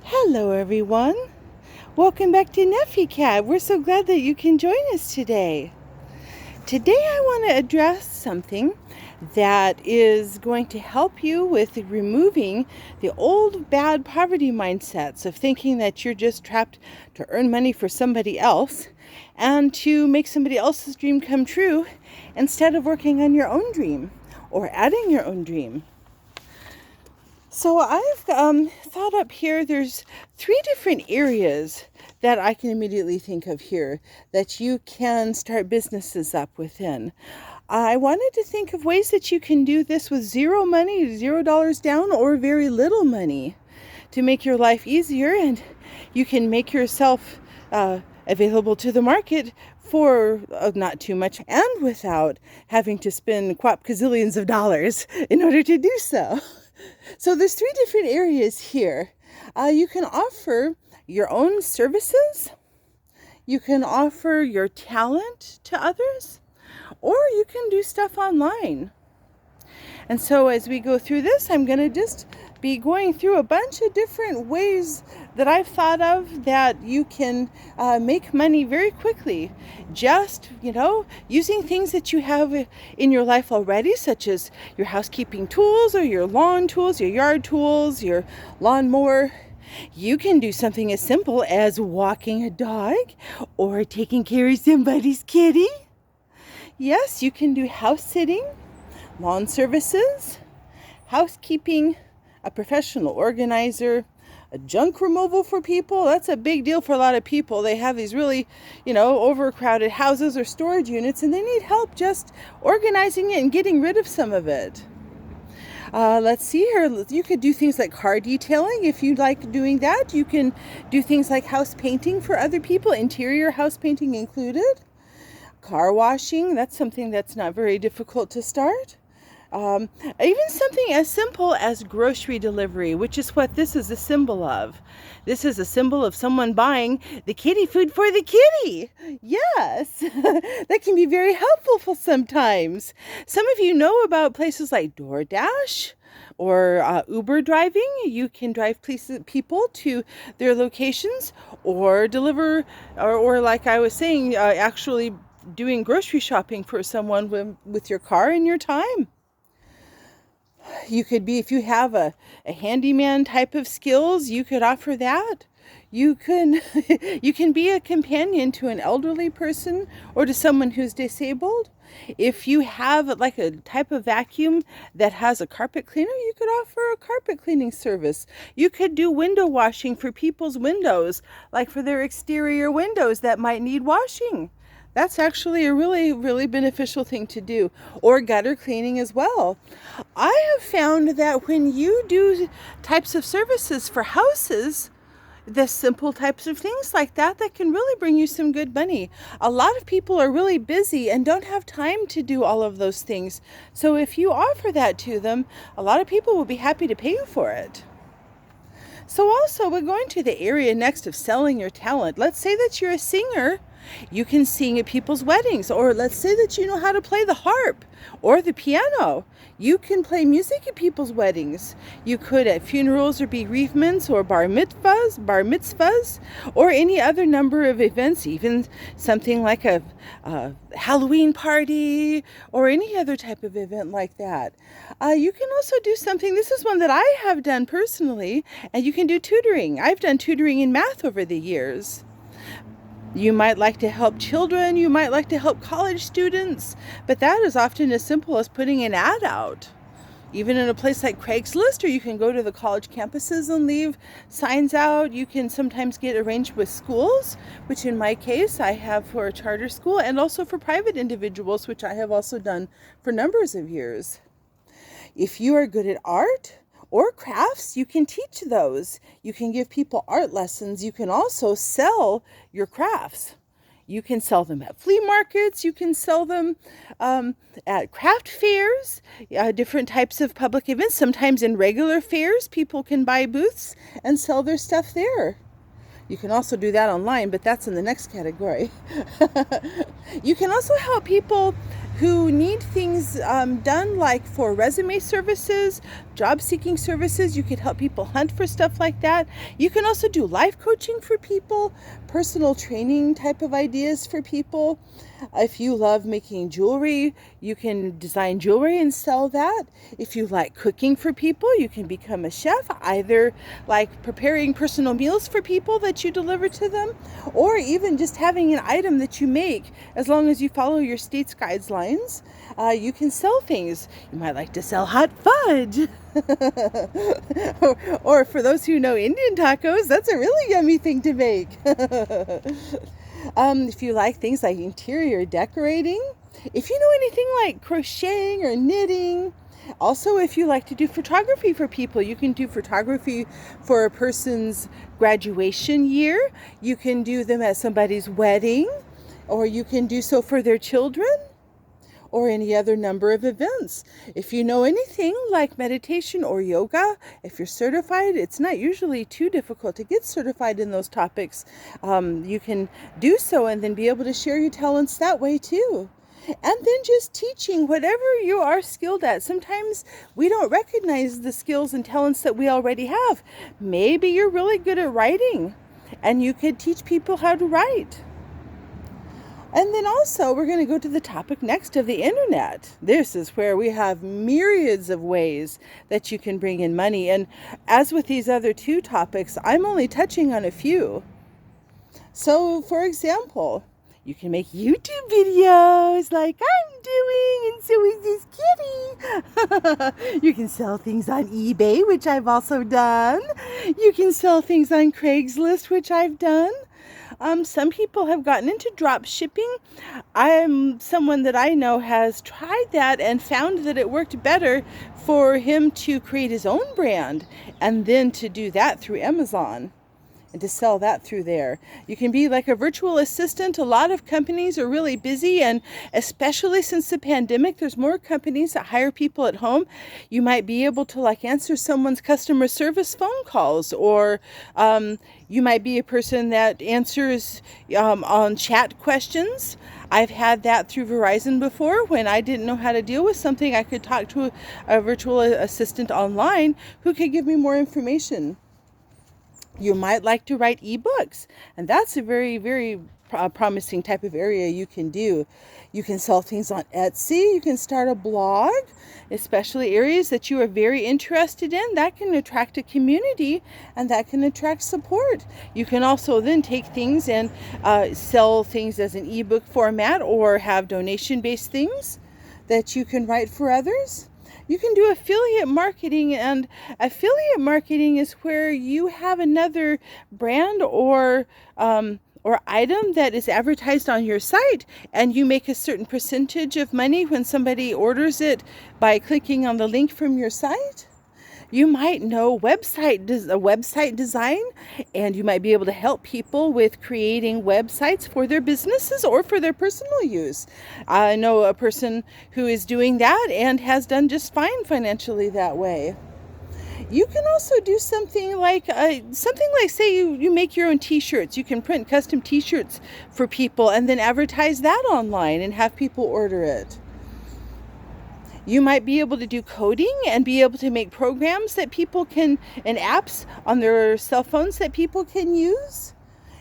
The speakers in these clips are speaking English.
Hello everyone. Welcome back to Neffy Cat. We're so glad that you can join us today. Today I want to address something that is going to help you with removing the old bad poverty mindsets of thinking that you're just trapped to earn money for somebody else and to make somebody else's dream come true instead of working on your own dream or adding your own dream. So I've thought up here, there's 3 different areas that I can immediately think of here that you can start businesses up within. I wanted to think of ways that you can do this with zero money, $0 down, or very little money to make your life easier, and you can make yourself available to the market for not too much and without having to spend quapgazillions of dollars in order to do so. So there's 3 different areas here. You can offer your own services, you can offer your talent to others, or you can do stuff online. And so as we go through this, I'm going to just be going through a bunch of different ways that I've thought of that you can make money very quickly. Just, using things that you have in your life already, such as your housekeeping tools or your lawn tools, your yard tools, your lawnmower. You can do something as simple as walking a dog or taking care of somebody's kitty. Yes, you can do house sitting, lawn services, housekeeping, a professional organizer, a junk removal for people. That's a big deal for a lot of people. They have these really, overcrowded houses or storage units, and they need help just organizing it and getting rid of some of it. Let's see here. You could do things like car detailing if you like doing that. You can do things like house painting for other people, interior house painting included. Car washing, that's something that's not very difficult to start. Even something as simple as grocery delivery, which is what this is a symbol of. This is a symbol of someone buying the kitty food for the kitty. Yes, that can be very helpful for sometimes. Some of you know about places like DoorDash or Uber driving. You can drive people to their locations or deliver, or like I was saying, actually doing grocery shopping for someone with your car and your time. You could be, if you have a handyman type of skills, you could offer that. You can be a companion to an elderly person or to someone who's disabled. If you have like a type of vacuum that has a carpet cleaner, you could offer a carpet cleaning service. You could do window washing for people's windows, like for their exterior windows that might need washing. That's actually a really, really beneficial thing to do. Or gutter cleaning as well. I have found that when you do types of services for houses, the simple types of things like that can really bring you some good money. A lot of people are really busy and don't have time to do all of those things. So if you offer that to them, a lot of people will be happy to pay you for it. So also, we're going to the area next of selling your talent. Let's say that you're a singer. You can sing at people's weddings, or let's say that you know how to play the harp or the piano. You can play music at people's weddings. You could at funerals or bereavements or bar mitzvahs, or any other number of events, even something like a Halloween party or any other type of event like that. You can also do something, this is one that I have done personally, and you can do tutoring. I've done tutoring in math over the years. You might like to help children, you might like to help college students, but that is often as simple as putting an ad out. Even in a place like Craigslist, or you can go to the college campuses and leave signs out. You can sometimes get arranged with schools, which in my case I have for a charter school, and also for private individuals, which I have also done for numbers of years. If you are good at art or crafts, you can teach those. You can give people art lessons. You can also sell your crafts. You can sell them at flea markets. You can sell them at craft fairs, different types of public events. Sometimes in regular fairs, people can buy booths and sell their stuff there. You can also do that online, but that's in the next category. You can also help people who need things done, like for resume services, job seeking services. You could help people hunt for stuff like that. You can also do life coaching for people, personal training type of ideas for people. If you love making jewelry, you can design jewelry and sell that. If you like cooking for people, you can become a chef, either like preparing personal meals for people that you deliver to them, or even just having an item that you make. As long as you follow your state's guidelines, you can sell things. You might like to sell hot fudge. or for those who know Indian tacos, that's a really yummy thing to make. If you like things like interior decorating, if you know anything like crocheting or knitting, also if you like to do photography for people, you can do photography for a person's graduation year, you can do them at somebody's wedding, or you can do so for their children, or any other number of events. If you know anything like meditation or yoga, if you're certified, it's not usually too difficult to get certified in those topics. You can do so and then be able to share your talents that way too. And then just teaching whatever you are skilled at. Sometimes we don't recognize the skills and talents that we already have. Maybe you're really good at writing and you could teach people how to write. And then also we're going to go to the topic next of the internet. This is where we have myriads of ways that you can bring in money. And as with these other two topics, I'm only touching on a few. So for example, you can make YouTube videos like I'm doing, and so is this kitty. You can sell things on eBay, which I've also done. You can sell things on Craigslist, which I've done. Some people have gotten into drop shipping. I'm someone that I know has tried that and found that it worked better for him to create his own brand and then to do that through Amazon and to sell that through there. You can be like a virtual assistant. A lot of companies are really busy, and especially since the pandemic, there's more companies that hire people at home. You might be able to like answer someone's customer service phone calls, or you might be a person that answers on chat questions. I've had that through Verizon before. When I didn't know how to deal with something, I could talk to a virtual assistant online who could give me more information. You might like to write ebooks, and that's a very, very promising type of area you can do. You can sell things on Etsy. You can start a blog, especially areas that you are very interested in. That can attract a community, and that can attract support. You can also then take things and sell things as an ebook format, or have donation-based things that you can write for others. You can do affiliate marketing, and affiliate marketing is where you have another brand or item that is advertised on your site, and you make a certain percentage of money when somebody orders it by clicking on the link from your site. You might know website design, and you might be able to help people with creating websites for their businesses or for their personal use. I know a person who is doing that and has done just fine financially that way. You can also do something like say you make your own t-shirts. You can print custom t-shirts for people and then advertise that online and have people order it. You might be able to do coding and be able to make programs that people can, and apps on their cell phones that people can use.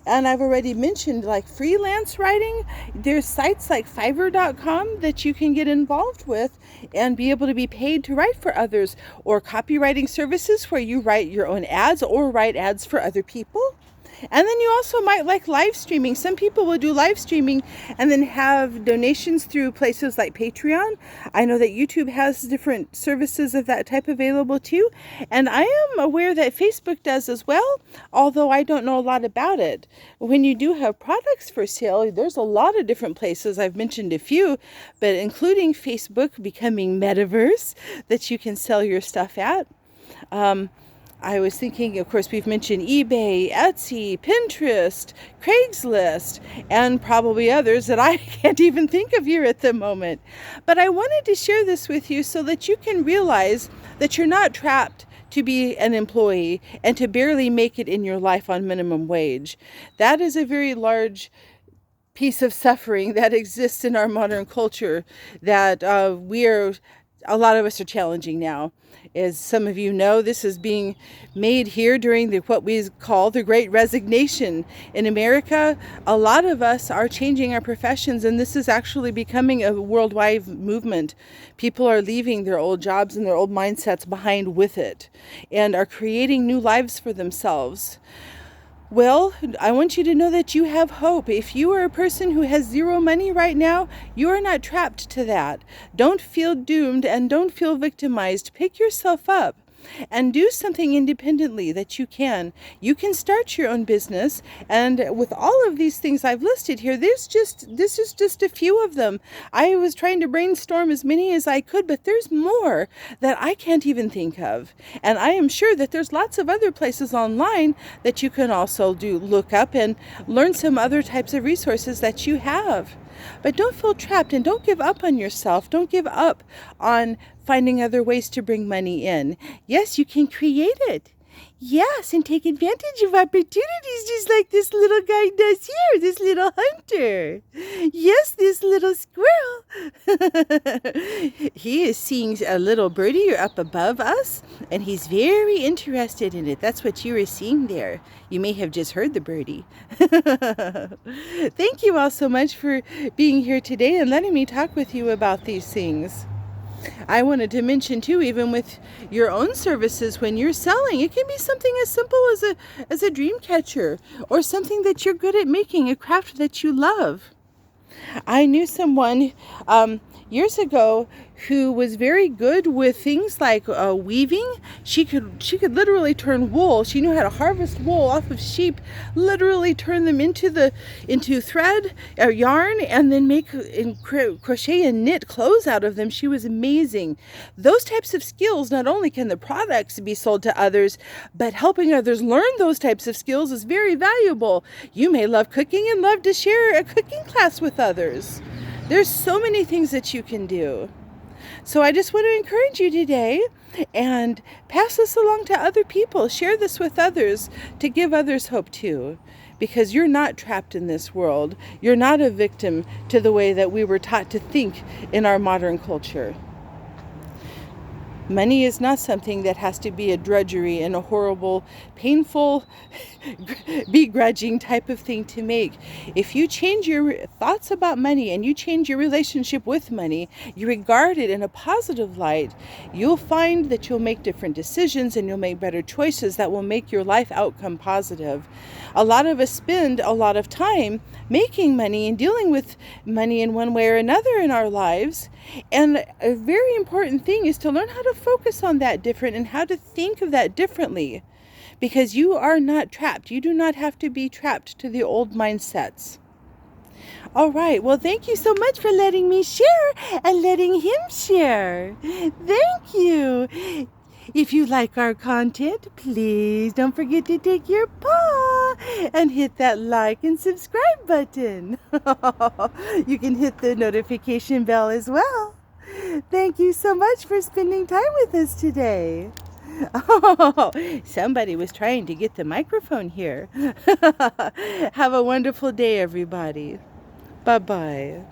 And I've already mentioned like freelance writing. There's sites like Fiverr.com that you can get involved with and be able to be paid to write for others, or copywriting services where you write your own ads or write ads for other people. And then you also might like live streaming. Some people will do live streaming and then have donations through places like Patreon. I know that YouTube has different services of that type available too. And I am aware that Facebook does as well, although I don't know a lot about it. When you do have products for sale, there's a lot of different places. I've mentioned a few, but including Facebook becoming metaverse that you can sell your stuff at. I was thinking, of course, we've mentioned eBay, Etsy, Pinterest, Craigslist, and probably others that I can't even think of here at the moment. But I wanted to share this with you so that you can realize that you're not trapped to be an employee and to barely make it in your life on minimum wage. That is a very large piece of suffering that exists in our modern culture, that we are a lot of us are challenging now. As some of you know, this is being made here during what we call the Great Resignation. In America, a lot of us are changing our professions, and this is actually becoming a worldwide movement. People are leaving their old jobs and their old mindsets behind with it, and are creating new lives for themselves. Well, I want you to know that you have hope. If you are a person who has zero money right now, you are not trapped to that. Don't feel doomed and don't feel victimized. Pick yourself up and do something independently that you can. You can start your own business, and with all of these things I've listed here, this is just a few of them. I was trying to brainstorm as many as I could, but there's more that I can't even think of. And I am sure that there's lots of other places online that you can also look up and learn some other types of resources that you have. But don't feel trapped and don't give up on yourself. Don't give up on finding other ways to bring money in. Yes, you can create it. Yes, and take advantage of opportunities just like this little guy does here, this little hunter. Yes, this little squirrel. He is seeing a little birdie up above us, and he's very interested in it. That's what you were seeing there. You may have just heard the birdie. Thank you all so much for being here today and letting me talk with you about these things. I wanted to mention too, even with your own services when you're selling, it can be something as simple as a dream catcher, or something that you're good at making, a craft that you love. I knew someone years ago who was very good with things like weaving. She could literally turn wool. She knew how to harvest wool off of sheep, literally turn them into thread or yarn, and then make and crochet and knit clothes out of them. She was amazing. Those types of skills, not only can the products be sold to others, but helping others learn those types of skills is very valuable. You may love cooking and love to share a cooking class with others. There's so many things that you can do. So I just want to encourage you today and pass this along to other people. Share this with others to give others hope too. Because you're not trapped in this world. You're not a victim to the way that we were taught to think in our modern culture. Money is not something that has to be a drudgery and a horrible, painful, begrudging type of thing to make. If you change your thoughts about money and you change your relationship with money, you regard it in a positive light, you'll find that you'll make different decisions and you'll make better choices that will make your life outcome positive. A lot of us spend a lot of time making money and dealing with money in one way or another in our lives. And a very important thing is to learn how to focus on that different and how to think of that differently. Because you are not trapped. You do not have to be trapped to the old mindsets. All right. Well, thank you so much for letting me share and letting him share. Thank you. If you like our content, please don't forget to take your paw and hit that like and subscribe button. You can hit the notification bell as well. Thank you so much for spending time with us today. Oh, somebody was trying to get the microphone here. Have a wonderful day, everybody. Bye-bye.